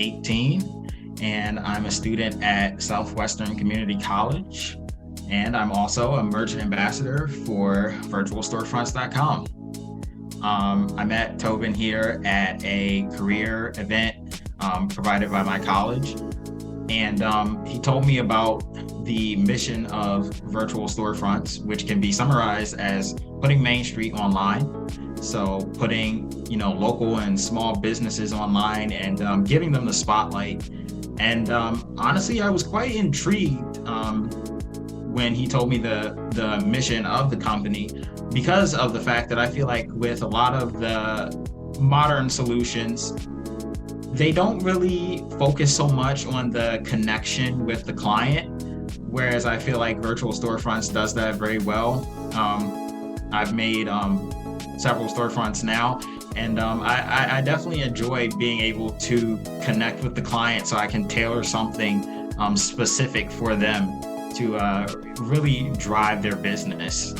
18, and I'm a student at Southwestern Community College. And I'm also a merchant ambassador for virtualstorefronts.com. I met Tobin here at a career event provided by my college. And he told me about the mission of Virtual Storefronts, which can be summarized as putting Main Street online. So putting, local and small businesses online and giving them the spotlight. And honestly, I was quite intrigued when he told me the mission of the company, because of the fact that I feel like with a lot of the modern solutions, they don't really focus so much on the connection with the client, whereas I feel like Virtual Storefronts does that very well. I've made several storefronts now, and I definitely enjoy being able to connect with the client so I can tailor something specific for them to really drive their business.